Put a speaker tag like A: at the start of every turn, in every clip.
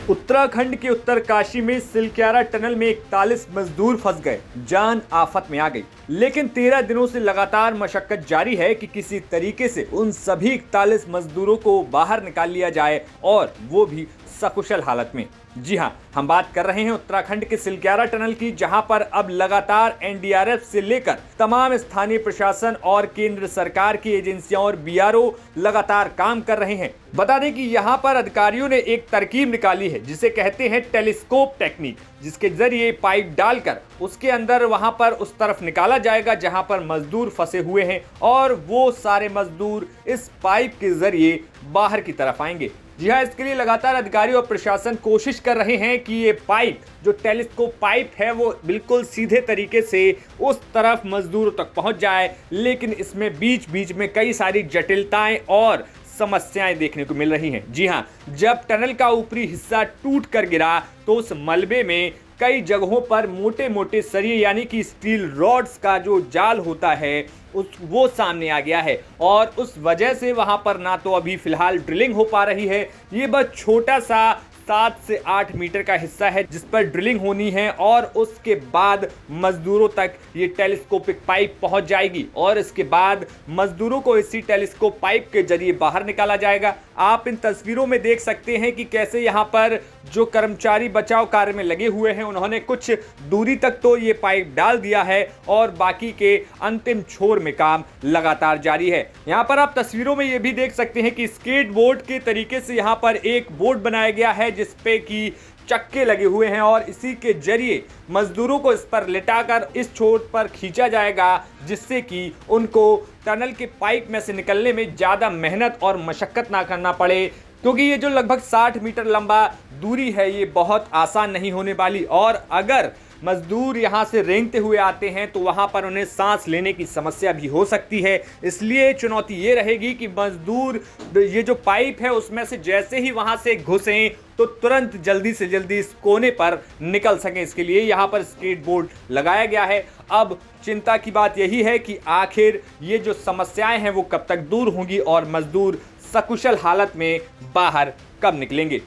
A: उत्तराखंड के उत्तरकाशी में सिलक्यारा टनल में 41 मजदूर फंस गए, जान आफत में आ गई। लेकिन 13 दिनों से लगातार मशक्कत जारी है कि किसी तरीके से उन सभी 41 मजदूरों को बाहर निकाल लिया जाए और वो भी सकुशल हालत में। जी हां, हम बात कर रहे हैं उत्तराखंड के सिलक्यारा टनल की, जहां पर अब लगातार एनडीआरएफ से लेकर तमाम स्थानीय प्रशासन और केंद्र सरकार की एजेंसियां और बीआरओ लगातार काम कर रहे हैं। बता दें कि यहां पर अधिकारियों ने एक तरकीब निकाली है जिसे कहते हैं टेलीस्कोप टेक्निक, जिसके जरिए पाइप डालकर उसके अंदर वहां पर उस तरफ निकाला जाएगा जहां पर मजदूर फंसे हुए हैं और वो सारे मजदूर इस पाइप के जरिए बाहर की तरफ आएंगे। जी हाँ, इसके लिए लगातार अधिकारी और प्रशासन कोशिश कर रहे हैं कि ये पाइप जो टेलीस्कोप पाइप है वो बिल्कुल सीधे तरीके से उस तरफ मजदूरों तक पहुंच जाए, लेकिन इसमें बीच बीच में कई सारी जटिलताएं और समस्याएं देखने को मिल रही हैं। जी हाँ, जब टनल का ऊपरी हिस्सा टूट कर गिरा तो उस मलबे में कई जगहों पर मोटे मोटे सरिये यानी कि स्टील रॉड्स का जो जाल होता है वो सामने आ गया है और उस वजह से वहां पर ना तो अभी फिलहाल ड्रिलिंग हो पा रही है। ये बस छोटा सा 7 से 8 मीटर का हिस्सा है जिस पर ड्रिलिंग होनी है और उसके बाद मजदूरों तक ये टेलीस्कोपिक पाइप पहुंच जाएगी और इसके बाद मजदूरों को इसी टेलीस्कोप पाइप के जरिए बाहर निकाला जाएगा। आप इन तस्वीरों में देख सकते हैं कि कैसे यहाँ पर जो कर्मचारी बचाव कार्य में लगे हुए हैं उन्होंने कुछ दूरी तक तो ये पाइप डाल दिया है और बाकी के अंतिम छोर में काम लगातार जारी है। यहाँ पर आप तस्वीरों में ये भी देख सकते हैं कि स्केट बोर्ड के तरीके से यहाँ पर एक बोर्ड बनाया गया है जिसपे कि चक्के लगे हुए हैं और इसी के जरिए मजदूरों को इस पर लिटाकर इस छोर पर खींचा जाएगा, जिससे कि उनको टनल के पाइप में से निकलने में ज़्यादा मेहनत और मशक्कत ना करना पड़े, क्योंकि ये जो लगभग 60 मीटर लंबा दूरी है ये बहुत आसान नहीं होने वाली और अगर मजदूर यहाँ से रेंगते हुए आते हैं तो वहाँ पर उन्हें सांस लेने की समस्या भी हो सकती है। इसलिए चुनौती ये रहेगी कि मजदूर ये जो पाइप है उसमें से जैसे ही वहाँ से घुसें तो तुरंत जल्दी से जल्दी इस कोने पर निकल सकें। इसके लिए यहाँ पर स्केट बोर्ड लगाया गया है। अब चिंता की बात यही है कि आखिर ये जो समस्याएं हैं वो कब तक दूर होंगी और मजदूर सकुशल हालत में बाहर कब निकलेंगे।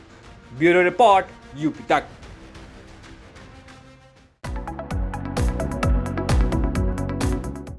A: ब्यूरो रिपोर्ट यूपी तक।